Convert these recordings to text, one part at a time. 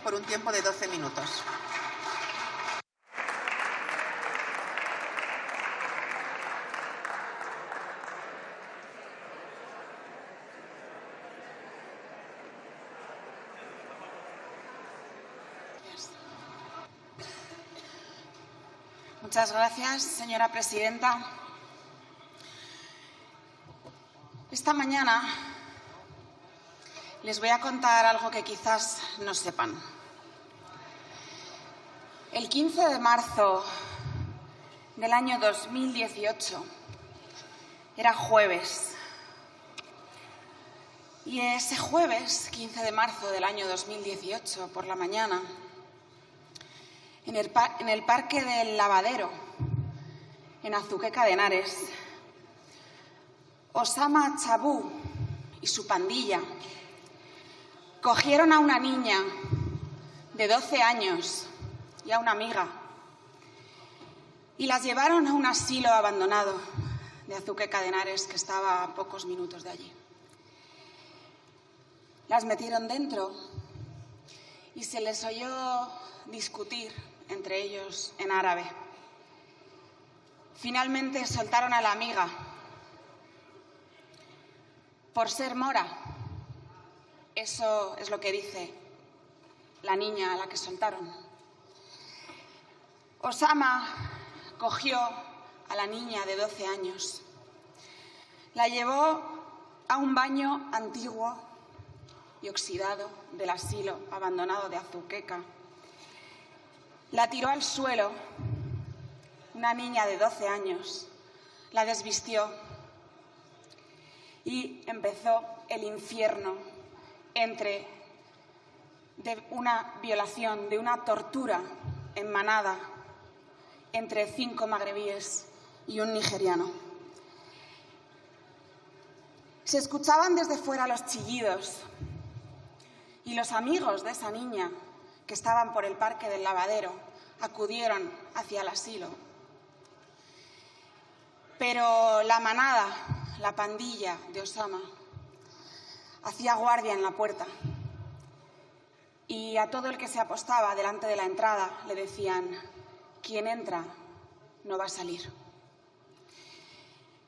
por un tiempo de 12 minutos. Muchas gracias, señora presidenta. Esta mañana les voy a contar algo que quizás no sepan. El 15 de marzo del año 2018 era jueves. Y ese jueves, 15 de marzo del año 2018, por la mañana, en el Parque del Lavadero, en Azuqueca de Henares, Osama Chabú y su pandilla cogieron a una niña de 12 años y a una amiga y las llevaron a un asilo abandonado de Azuqueca de Henares que estaba a pocos minutos de allí. Las metieron dentro y se les oyó discutir entre ellos en árabe. Finalmente soltaron a la amiga por ser mora. Eso es lo que dice la niña a la que soltaron. Osama cogió a la niña de 12 años, la llevó a un baño antiguo y oxidado del asilo abandonado de Azuqueca. La tiró al suelo, una niña de 12 años, la desvistió y empezó el infierno de una violación, de una tortura en manada entre 5 magrebíes y un nigeriano. Se escuchaban desde fuera los chillidos y los amigos de esa niña que estaban por el Parque del Lavadero acudieron hacia el asilo. Pero la manada, la pandilla de Osama, hacía guardia en la puerta y a todo el que se apostaba delante de la entrada le decían: quien entra no va a salir.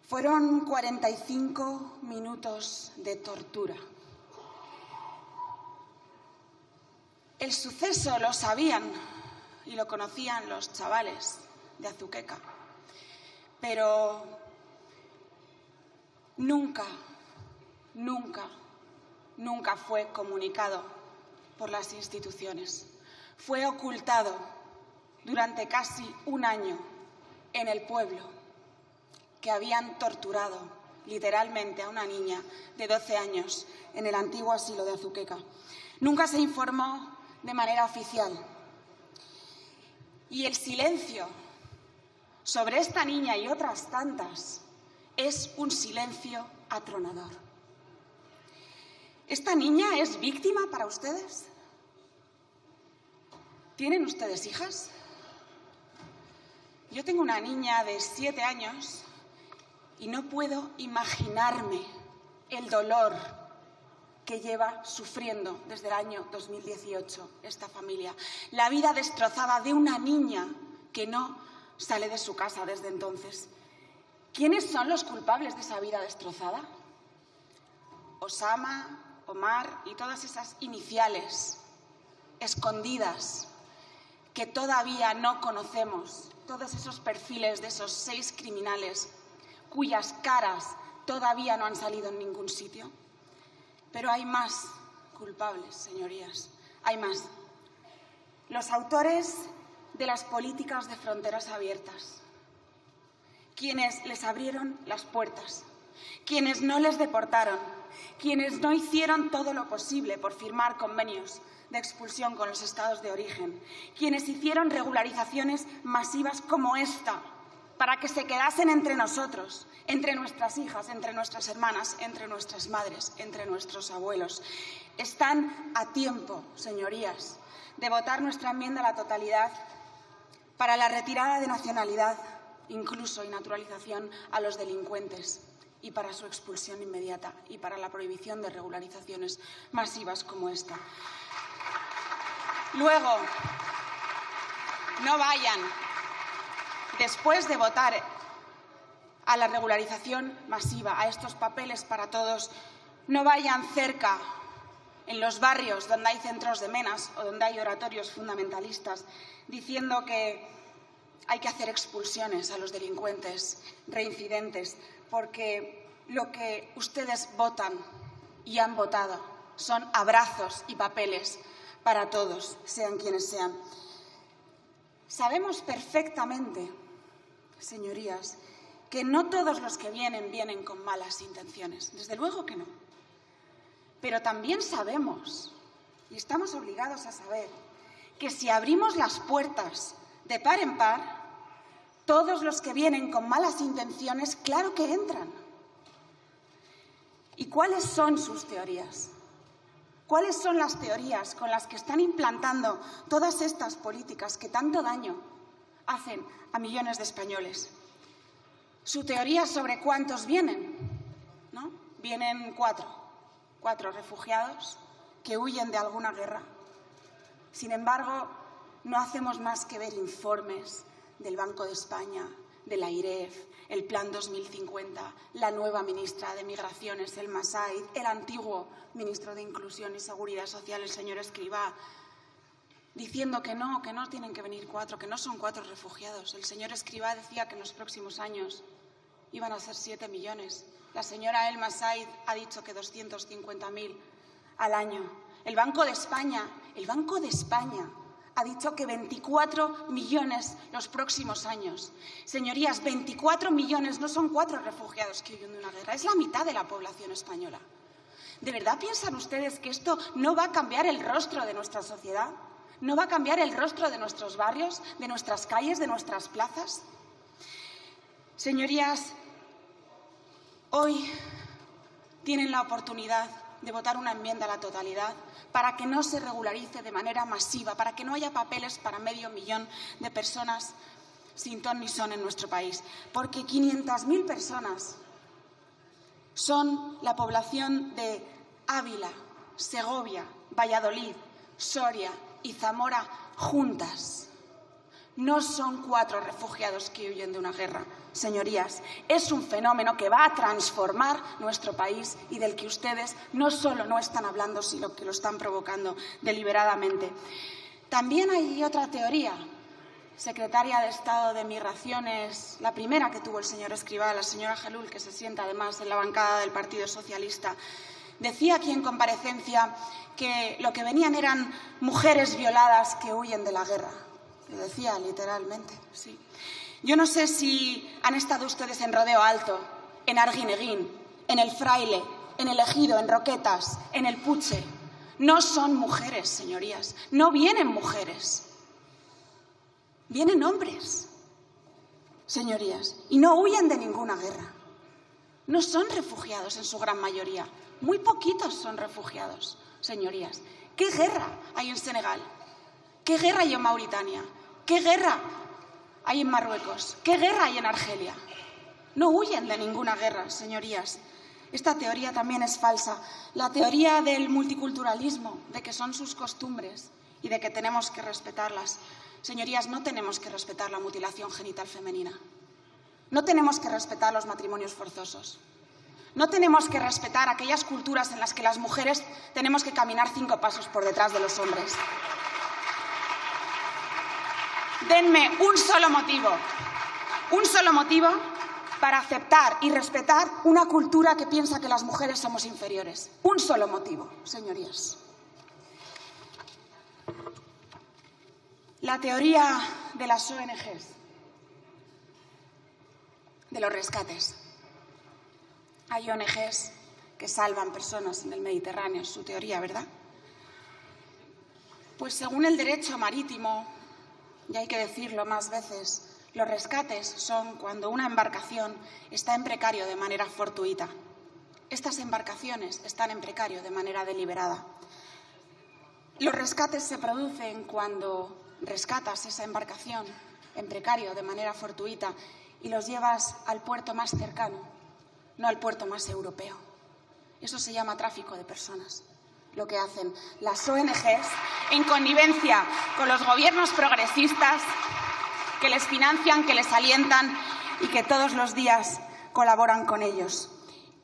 Fueron 45 minutos de tortura. El suceso lo sabían y lo conocían los chavales de Azuqueca, pero nunca fue comunicado por las instituciones. Fue ocultado durante casi un año en el pueblo, que habían torturado literalmente a una niña de 12 años en el antiguo asilo de Azuqueca. Nunca se informó de manera oficial. Y el silencio sobre esta niña y otras tantas es un silencio atronador. ¿Esta niña es víctima para ustedes? ¿Tienen ustedes hijas? Yo tengo una niña de 7 años y no puedo imaginarme el dolor que lleva sufriendo desde el año 2018 esta familia. La vida destrozada de una niña que no sale de su casa desde entonces. ¿Quiénes son los culpables de esa vida destrozada? Osama, Omar y todas esas iniciales escondidas que todavía no conocemos, todos esos perfiles de esos 6 criminales cuyas caras todavía no han salido en ningún sitio. Pero hay más culpables, señorías, hay más. Los autores de las políticas de fronteras abiertas, quienes les abrieron las puertas, quienes no les deportaron, quienes no hicieron todo lo posible por firmar convenios de expulsión con los estados de origen, quienes hicieron regularizaciones masivas como esta para que se quedasen entre nosotros, entre nuestras hijas, entre nuestras hermanas, entre nuestras madres, entre nuestros abuelos. Están a tiempo, señorías, de votar nuestra enmienda a la totalidad para la retirada de nacionalidad, incluso y naturalización a los delincuentes, y para su expulsión inmediata y para la prohibición de regularizaciones masivas como esta. Luego, no vayan, después de votar a la regularización masiva, a estos papeles para todos, no vayan cerca, en los barrios donde hay centros de menas o donde hay oratorios fundamentalistas, diciendo que hay que hacer expulsiones a los delincuentes reincidentes, porque lo que ustedes votan y han votado son abrazos y papeles para todos, sean quienes sean. Sabemos perfectamente, señorías, que no todos los que vienen con malas intenciones. Desde luego que no. Pero también sabemos, y estamos obligados a saber, que si abrimos las puertas de par en par, todos los que vienen con malas intenciones, claro que entran. ¿Y cuáles son sus teorías? ¿Cuáles son las teorías con las que están implantando todas estas políticas que tanto daño hacen a millones de españoles? Su teoría sobre cuántos vienen, ¿no? Vienen cuatro refugiados que huyen de alguna guerra. Sin embargo, no hacemos más que ver informes del Banco de España, de la AIREF, el Plan 2050, la nueva ministra de Migraciones, Elma Said, el antiguo ministro de Inclusión y Seguridad Social, el señor Escrivá, diciendo que no tienen que venir 4, que no son 4 refugiados. El señor Escrivá decía que en los próximos años iban a ser 7 millones. La señora Elma Said ha dicho que 250.000 al año. El Banco de España ha dicho que 24 millones los próximos años. Señorías, 24 millones no son 4 refugiados que huyen de una guerra, es la mitad de la población española. ¿De verdad piensan ustedes que esto no va a cambiar el rostro de nuestra sociedad? ¿No va a cambiar el rostro de nuestros barrios, de nuestras calles, de nuestras plazas? Señorías, hoy tienen la oportunidad de votar una enmienda a la totalidad para que no se regularice de manera masiva, para que no haya papeles para 500.000 de personas sin ton ni son en nuestro país. Porque 500.000 personas son la población de Ávila, Segovia, Valladolid, Soria y Zamora juntas. No son 4 refugiados que huyen de una guerra. Señorías, es un fenómeno que va a transformar nuestro país y del que ustedes no solo no están hablando, sino que lo están provocando deliberadamente. También hay otra teoría. Secretaria de Estado de Migraciones, la primera que tuvo el señor Escrivá, la señora Gelul, que se sienta además en la bancada del Partido Socialista, decía aquí en comparecencia que lo que venían eran mujeres violadas que huyen de la guerra. Lo decía literalmente, sí. Yo no sé si han estado ustedes en Rodeo Alto, en Arguineguín, en El Fraile, en El Ejido, en Roquetas, en El Puche. No son mujeres, señorías. No vienen mujeres. Vienen hombres, señorías, y no huyen de ninguna guerra. No son refugiados en su gran mayoría. Muy poquitos son refugiados, señorías. ¿Qué guerra hay en Senegal? ¿Qué guerra hay en Mauritania? ¿Qué guerra hay en Marruecos? ¿Qué guerra hay en Argelia? No huyen de ninguna guerra, señorías. Esta teoría también es falsa. La teoría del multiculturalismo, de que son sus costumbres y de que tenemos que respetarlas. Señorías, no tenemos que respetar la mutilación genital femenina. No tenemos que respetar los matrimonios forzosos. No tenemos que respetar aquellas culturas en las que las mujeres tenemos que caminar 5 pasos por detrás de los hombres. Denme un solo motivo para aceptar y respetar una cultura que piensa que las mujeres somos inferiores. Un solo motivo, señorías. La teoría de las ONGs, de los rescates. Hay ONGs que salvan personas en el Mediterráneo, es su teoría, ¿verdad? Pues según el derecho marítimo, y hay que decirlo más veces, los rescates son cuando una embarcación está en precario de manera fortuita. Estas embarcaciones están en precario de manera deliberada. Los rescates se producen cuando rescatas esa embarcación en precario de manera fortuita y los llevas al puerto más cercano, no al puerto más europeo. Eso se llama tráfico de personas. lo que hacen las ONGs en connivencia con los gobiernos progresistas que les financian, que les alientan y que todos los días colaboran con ellos.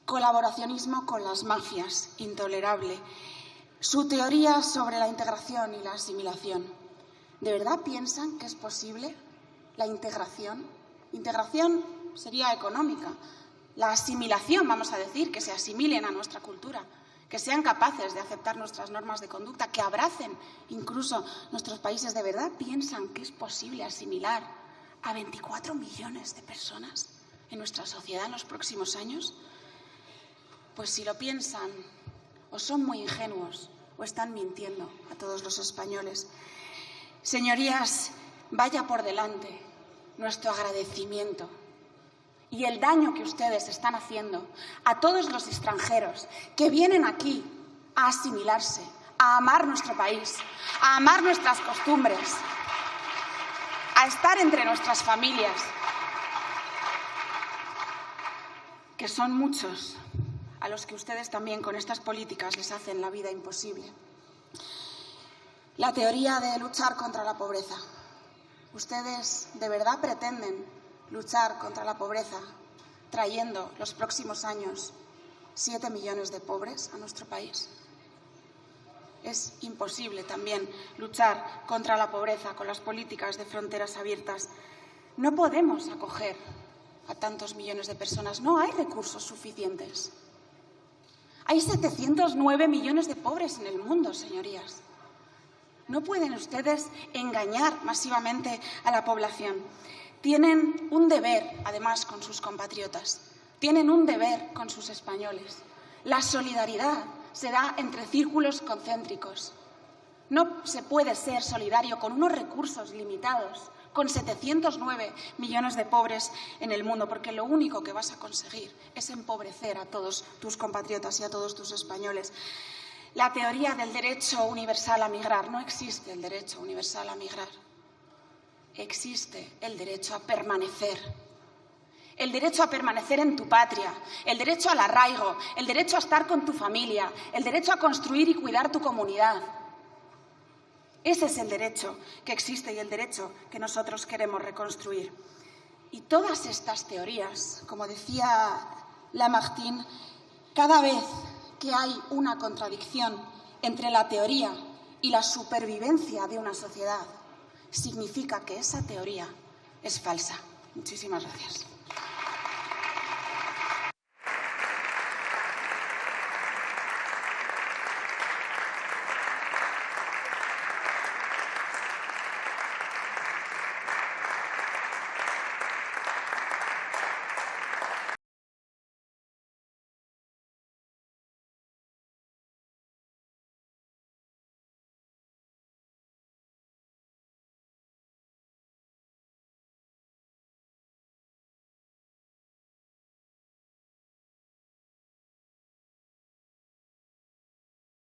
Colaboracionismo con las mafias, intolerable. Su teoría sobre la integración y la asimilación. ¿De verdad piensan que es posible la integración? Integración sería económica. La asimilación, vamos a decir, que se asimilen a nuestra cultura, que sean capaces de aceptar nuestras normas de conducta, que abracen incluso nuestros países. ¿De verdad piensan que es posible asimilar a 24 millones de personas en nuestra sociedad en los próximos años? Pues si lo piensan, o son muy ingenuos o están mintiendo a todos los españoles. Señorías, vaya por delante nuestro agradecimiento y el daño que ustedes están haciendo a todos los extranjeros que vienen aquí a asimilarse, a amar nuestro país, a amar nuestras costumbres, a estar entre nuestras familias, que son muchos a los que ustedes también con estas políticas les hacen la vida imposible. La teoría de luchar contra la pobreza. ¿Ustedes de verdad pretenden luchar contra la pobreza trayendo los próximos años 7 millones de pobres a nuestro país? Es imposible también luchar contra la pobreza con las políticas de fronteras abiertas. No podemos acoger a tantos millones de personas. No hay recursos suficientes. Hay 709 millones de pobres en el mundo, señorías. No pueden ustedes engañar masivamente a la población. Tienen un deber, además, con sus compatriotas. Tienen un deber con sus españoles. La solidaridad se da entre círculos concéntricos. No se puede ser solidario con unos recursos limitados, con 709 millones de pobres en el mundo, porque lo único que vas a conseguir es empobrecer a todos tus compatriotas y a todos tus españoles. La teoría del derecho universal a migrar. No existe el derecho universal a migrar. Existe el derecho a permanecer. El derecho a permanecer en tu patria, el derecho al arraigo, el derecho a estar con tu familia, el derecho a construir y cuidar tu comunidad. Ese es el derecho que existe y el derecho que nosotros queremos reconstruir. Y todas estas teorías, como decía Lamartine, cada vez que hay una contradicción entre la teoría y la supervivencia de una sociedad, significa que esa teoría es falsa. Muchísimas gracias.